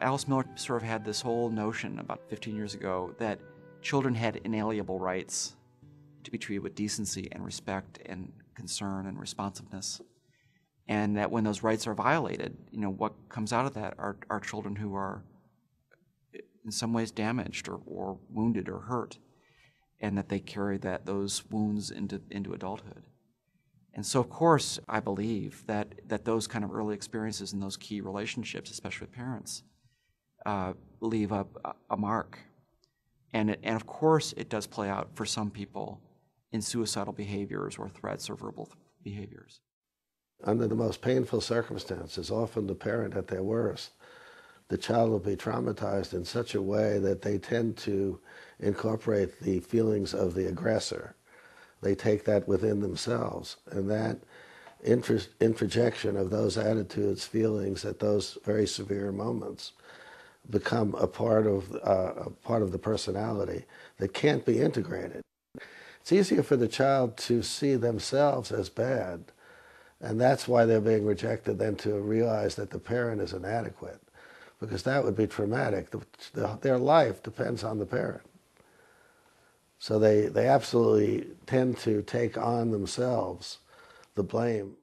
Alice Miller sort of had this whole notion about 15 years ago that children had inalienable rights to be treated with decency and respect and concern and responsiveness. And that when those rights are violated, what comes out of that are children who are in some ways damaged or wounded or hurt, and that they carry those wounds into adulthood. And so, of course, I believe that those kind of early experiences and those key relationships, especially with parents, leave a mark. And of course, it does play out for some people in suicidal behaviors or threats or verbal behaviors. Under the most painful circumstances, often the parent at their worst, the child will be traumatized in such a way that they tend to incorporate the feelings of the aggressor. They take that within themselves, and that introjection of those attitudes, feelings at those very severe moments become a part of the personality that can't be integrated. It's easier for the child to see themselves as bad, and that's why they're being rejected, than to realize that the parent is inadequate, because that would be traumatic. Their life depends on the parent. So they absolutely tend to take on themselves the blame.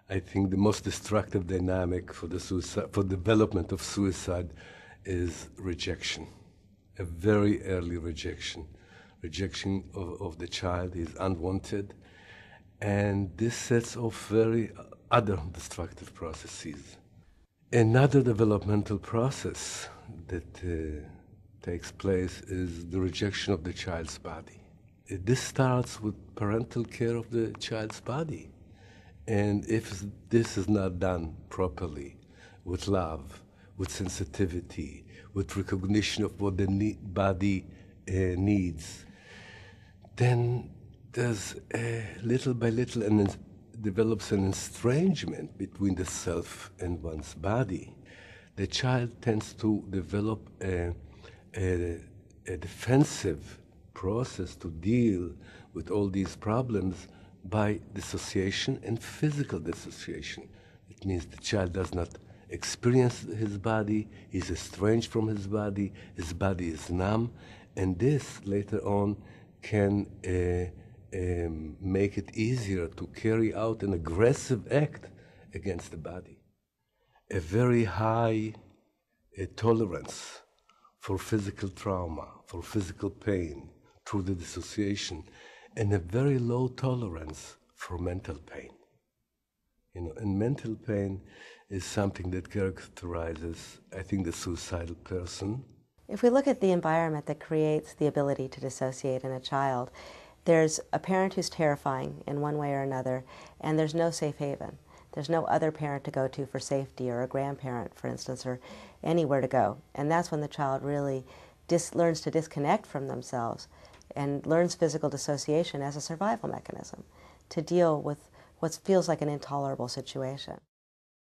I think the most destructive dynamic for development of suicide is rejection, a very early rejection. Rejection of the child is unwanted, and this sets off very other destructive processes. Another developmental process that takes place is the rejection of the child's body. This starts with parental care of the child's body. And if this is not done properly, with love, with sensitivity, with recognition of what the body needs, then there's little by little develops an estrangement between the self and one's body. The child tends to develop a defensive process to deal with all these problems by dissociation and physical dissociation. It means the child does not experience his body, he's estranged from his body is numb, and this later on can make it easier to carry out an aggressive act against the body. A very high tolerance for physical trauma, for physical pain through the dissociation, and a very low tolerance for mental pain. And mental pain is something that characterizes, I think, the suicidal person. If we look at the environment that creates the ability to dissociate in a child, there's a parent who's terrifying in one way or another, and there's no safe haven. There's no other parent to go to for safety, or a grandparent, for instance, or anywhere to go. And that's when the child really learns to disconnect from themselves and learns physical dissociation as a survival mechanism to deal with what feels like an intolerable situation.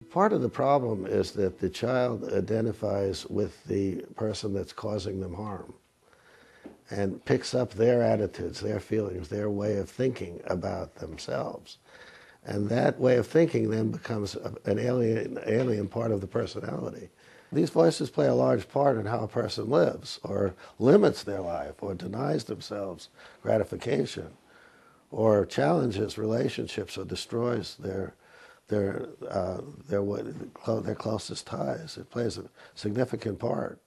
Part of the problem is that the child identifies with the person that's causing them harm and picks up their attitudes, their feelings, their way of thinking about themselves. And that way of thinking then becomes an alien part of the personality. These voices play a large part in how a person lives, or limits their life, or denies themselves gratification, or challenges relationships, or destroys their closest ties. It plays a significant part.